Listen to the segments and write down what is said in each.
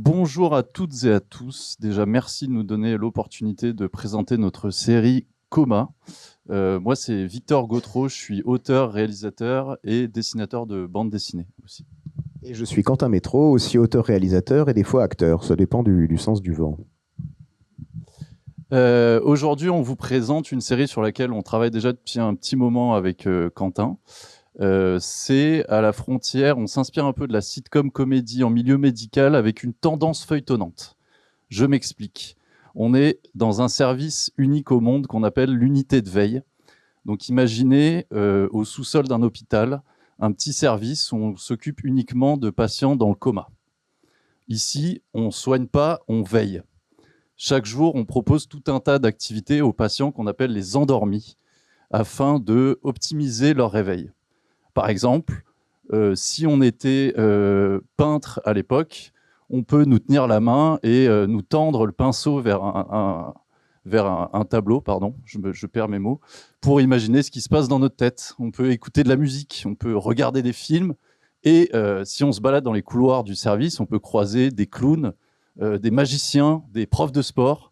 Bonjour à toutes et à tous. Déjà, merci de nous donner l'opportunité de présenter notre série Coma. Moi, c'est Victor Gautreau, je suis auteur, réalisateur et dessinateur de bande dessinée aussi. Et je suis Quentin Métro, aussi auteur-réalisateur et des fois acteur, ça dépend du sens du vent. Aujourd'hui, on vous présente une série sur laquelle on travaille déjà depuis un petit moment avec Quentin. C'est à la frontière, on s'inspire un peu de la sitcom comédie en milieu médical avec une tendance feuilletonnante. Je m'explique. On est dans un service unique au monde qu'on appelle l'unité de veille. Donc imaginez au sous-sol d'un hôpital, un petit service où on s'occupe uniquement de patients dans le coma. Ici, on ne soigne pas, on veille. Chaque jour, on propose tout un tas d'activités aux patients qu'on appelle les endormis, afin de optimiser leur réveil. Par exemple, si on était peintre à l'époque, on peut nous tenir la main et nous tendre le pinceau vers un tableau, je perds mes mots, pour imaginer ce qui se passe dans notre tête. On peut écouter de la musique, on peut regarder des films, et si on se balade dans les couloirs du service, on peut croiser des clowns, des magiciens, des profs de sport.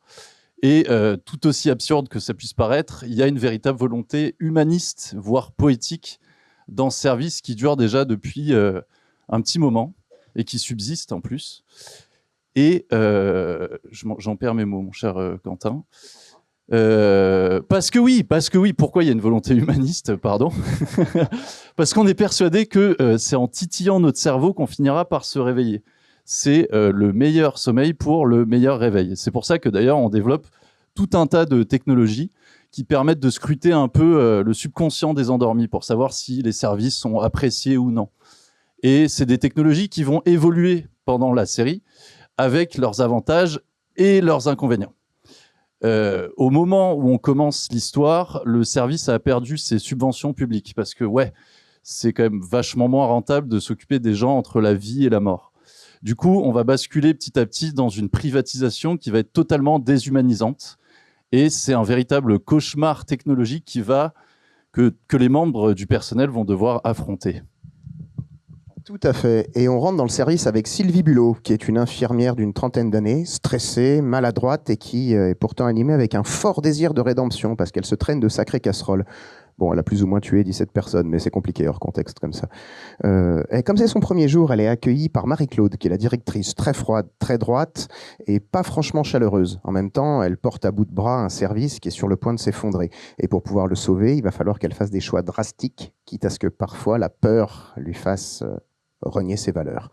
Et tout aussi absurde que ça puisse paraître, il y a une véritable volonté humaniste, voire poétique, dans ce service qui dure déjà depuis un petit moment et qui subsiste en plus. Et j'en perds mes mots, mon cher Quentin. Parce que oui, pourquoi il y a une volonté humaniste, pardon. Parce qu'on est persuadé que c'est en titillant notre cerveau qu'on finira par se réveiller. C'est le meilleur sommeil pour le meilleur réveil. C'est pour ça que d'ailleurs on développe tout un tas de technologies qui permettent de scruter un peu le subconscient des endormis pour savoir si les services sont appréciés ou non. Et c'est des technologies qui vont évoluer pendant la série avec leurs avantages et leurs inconvénients. Au moment où on commence l'histoire, le service a perdu ses subventions publiques parce que c'est quand même vachement moins rentable de s'occuper des gens entre la vie et la mort. Du coup, on va basculer petit à petit dans une privatisation qui va être totalement déshumanisante. Et c'est un véritable cauchemar technologique que les membres du personnel vont devoir affronter. Tout à fait. Et on rentre dans le service avec Sylvie Bulot, qui est une infirmière d'une trentaine d'années, stressée, maladroite et qui est pourtant animée avec un fort désir de rédemption parce qu'elle se traîne de sacrées casseroles. Bon, elle a plus ou moins tué 17 personnes, mais c'est compliqué hors contexte comme ça. Et comme c'est son premier jour, elle est accueillie par Marie-Claude, qui est la directrice, très froide, très droite et pas franchement chaleureuse. En même temps, elle porte à bout de bras un service qui est sur le point de s'effondrer. Et pour pouvoir le sauver, il va falloir qu'elle fasse des choix drastiques, quitte à ce que parfois la peur lui fasse renier ses valeurs.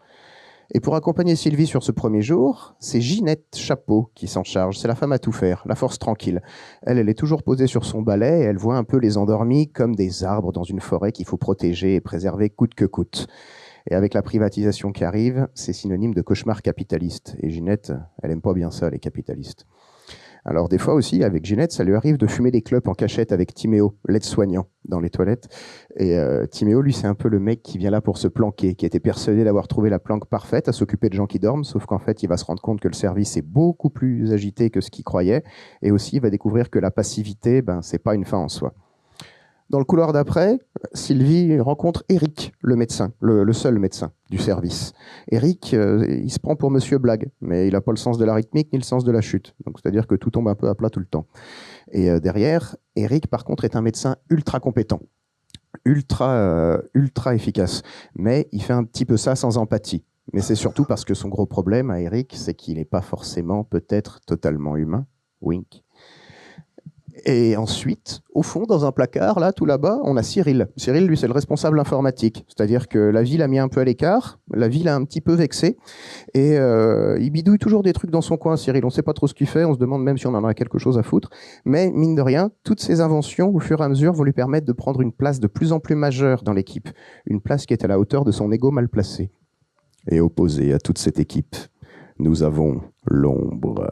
Et pour accompagner Sylvie sur ce premier jour, c'est Ginette Chapeau qui s'en charge. C'est la femme à tout faire, la force tranquille. Elle est toujours posée sur son balai et elle voit un peu les endormis comme des arbres dans une forêt qu'il faut protéger et préserver coûte que coûte. Et avec la privatisation qui arrive, c'est synonyme de cauchemar capitaliste. Et Ginette, elle aime pas bien ça, les capitalistes. Alors des fois aussi, avec Ginette, ça lui arrive de fumer des clopes en cachette avec Timéo, l'aide-soignant, dans les toilettes. Et Timéo, lui, c'est un peu le mec qui vient là pour se planquer, qui était persuadé d'avoir trouvé la planque parfaite à s'occuper de gens qui dorment, sauf qu'en fait, il va se rendre compte que le service est beaucoup plus agité que ce qu'il croyait. Et aussi, il va découvrir que la passivité, c'est pas une fin en soi. Dans le couloir d'après, Sylvie rencontre Eric, le médecin, le seul médecin du service. Eric, il se prend pour Monsieur Blague, mais il n'a pas le sens de la rythmique ni le sens de la chute. Donc, c'est-à-dire que tout tombe un peu à plat tout le temps. Et derrière, Eric, par contre, est un médecin ultra compétent, ultra efficace. Mais il fait un petit peu ça sans empathie. Mais c'est surtout parce que son gros problème à Eric, c'est qu'il n'est pas forcément peut-être totalement humain. Wink. Et ensuite, au fond, dans un placard, là, tout là-bas, on a Cyril. Cyril, lui, c'est le responsable informatique. C'est-à-dire que la vie l'a mis un peu à l'écart, la vie l'a un petit peu vexé, et il bidouille toujours des trucs dans son coin, Cyril. On ne sait pas trop ce qu'il fait, on se demande même si on en a quelque chose à foutre. Mais, mine de rien, toutes ces inventions, au fur et à mesure, vont lui permettre de prendre une place de plus en plus majeure dans l'équipe. Une place qui est à la hauteur de son ego mal placé. Et opposé à toute cette équipe, nous avons l'ombre.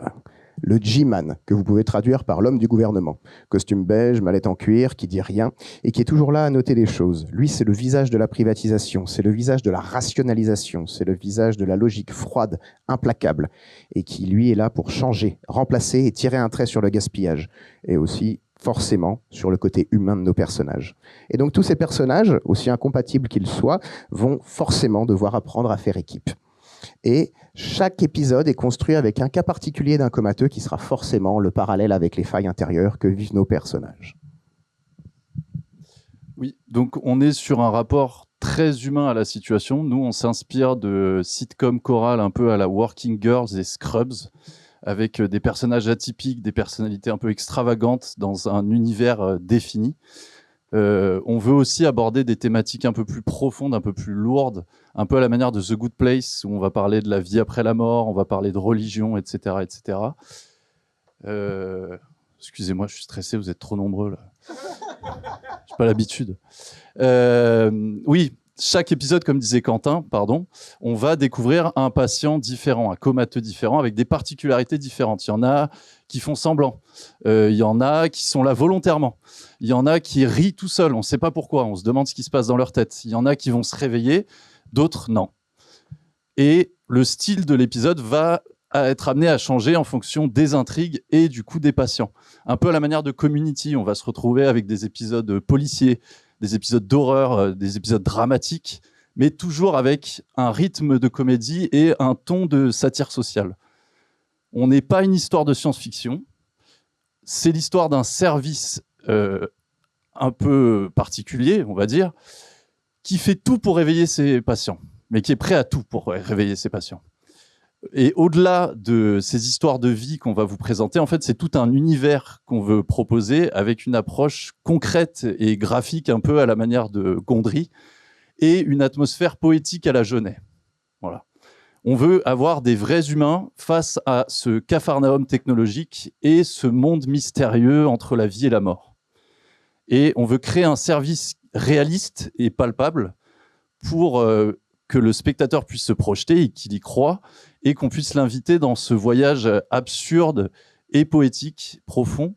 Le G-Man, que vous pouvez traduire par l'homme du gouvernement. Costume beige, mallette en cuir, qui dit rien, et qui est toujours là à noter les choses. Lui, c'est le visage de la privatisation, c'est le visage de la rationalisation, c'est le visage de la logique froide, implacable, et qui, lui, est là pour changer, remplacer et tirer un trait sur le gaspillage. Et aussi, forcément, sur le côté humain de nos personnages. Et donc, tous ces personnages, aussi incompatibles qu'ils soient, vont forcément devoir apprendre à faire équipe. Et chaque épisode est construit avec un cas particulier d'un comateux qui sera forcément le parallèle avec les failles intérieures que vivent nos personnages. Oui, donc on est sur un rapport très humain à la situation. Nous, on s'inspire de sitcoms chorales un peu à la Working Girls et Scrubs, avec des personnages atypiques, des personnalités un peu extravagantes dans un univers défini. On veut aussi aborder des thématiques un peu plus profondes, un peu plus lourdes, un peu à la manière de The Good Place, où on va parler de la vie après la mort, on va parler de religion, etc. etc. Excusez-moi, je suis stressé, vous êtes trop nombreux là. J'ai pas l'habitude. Oui, chaque épisode, comme disait Quentin, on va découvrir un patient différent, un comateux différent, avec des particularités différentes. Il y en a qui font semblant. Il y en a qui sont là volontairement. Il y en a qui rient tout seuls. On ne sait pas pourquoi. On se demande ce qui se passe dans leur tête. Il y en a qui vont se réveiller, d'autres non. Et le style de l'épisode va être amené à changer en fonction des intrigues et du coup des patients. Un peu à la manière de Community, on va se retrouver avec des épisodes policiers, des épisodes d'horreur, des épisodes dramatiques, mais toujours avec un rythme de comédie et un ton de satire sociale. On n'est pas une histoire de science-fiction, c'est l'histoire d'un service un peu particulier, on va dire, qui fait tout pour réveiller ses patients, mais qui est prêt à tout pour réveiller ses patients. Et au-delà de ces histoires de vie qu'on va vous présenter, en fait, c'est tout un univers qu'on veut proposer avec une approche concrète et graphique un peu à la manière de Gondry et une atmosphère poétique à la Jeunet. Voilà. On veut avoir des vrais humains face à ce capharnaüm technologique et ce monde mystérieux entre la vie et la mort. Et on veut créer un service réaliste et palpable pour que le spectateur puisse se projeter et qu'il y croit, et qu'on puisse l'inviter dans ce voyage absurde et poétique, profond,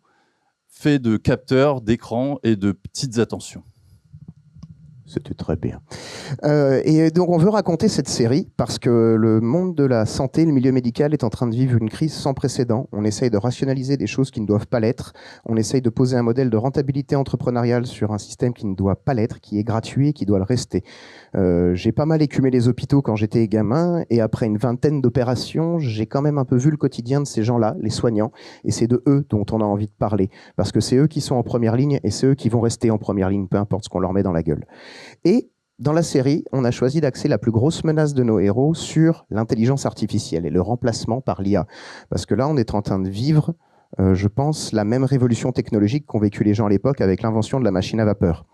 fait de capteurs, d'écrans et de petites attentions. C'était très bien. Et donc on veut raconter cette série parce que le monde de la santé, le milieu médical est en train de vivre une crise sans précédent. On essaye de rationaliser des choses qui ne doivent pas l'être. On essaye de poser un modèle de rentabilité entrepreneuriale sur un système qui ne doit pas l'être, qui est gratuit et qui doit le rester. J'ai pas mal écumé les hôpitaux quand j'étais gamin et après une vingtaine d'opérations, j'ai quand même un peu vu le quotidien de ces gens-là, les soignants, et c'est de eux dont on a envie de parler parce que c'est eux qui sont en première ligne et c'est eux qui vont rester en première ligne, peu importe ce qu'on leur met dans la gueule. Et dans la série, on a choisi d'axer la plus grosse menace de nos héros sur l'intelligence artificielle et le remplacement par l'IA. Parce que là, on est en train de vivre, je pense, la même révolution technologique qu'ont vécu les gens à l'époque avec l'invention de la machine à vapeur.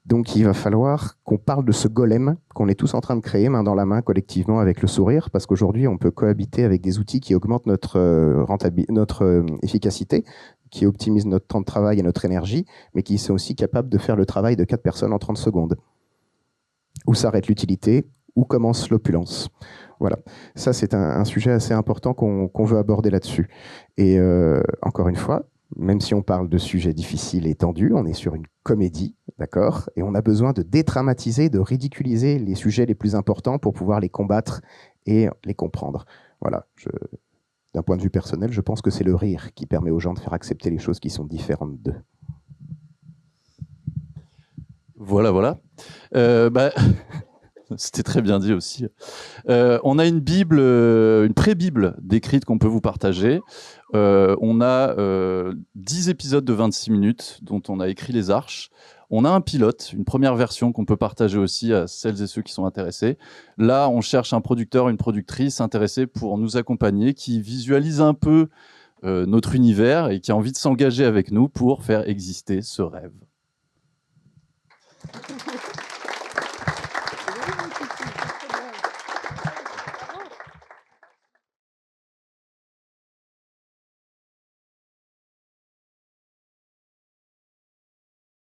Donc il va falloir qu'on parle de ce golem qu'on est tous en train de créer main dans la main collectivement avec le sourire, parce qu'aujourd'hui, on peut cohabiter avec des outils qui augmentent notre efficacité, qui optimisent notre temps de travail et notre énergie, mais qui sont aussi capables de faire le travail de 4 personnes en 30 secondes. Où s'arrête l'utilité, où commence l'opulence. Voilà, ça c'est un sujet assez important qu'on veut aborder là-dessus. Et encore une fois, même si on parle de sujets difficiles et tendus, on est sur une comédie, d'accord ? Et on a besoin de dédramatiser, de ridiculiser les sujets les plus importants pour pouvoir les combattre et les comprendre. Voilà, d'un point de vue personnel, je pense que c'est le rire qui permet aux gens de faire accepter les choses qui sont différentes d'eux. Voilà. C'était très bien dit aussi. On a une Bible, une pré-Bible décrite qu'on peut vous partager. On a 10 épisodes de 26 minutes dont on a écrit les arches. On a un pilote, une première version qu'on peut partager aussi à celles et ceux qui sont intéressés. Là, on cherche un producteur, une productrice intéressée pour nous accompagner, qui visualise un peu notre univers et qui a envie de s'engager avec nous pour faire exister ce rêve.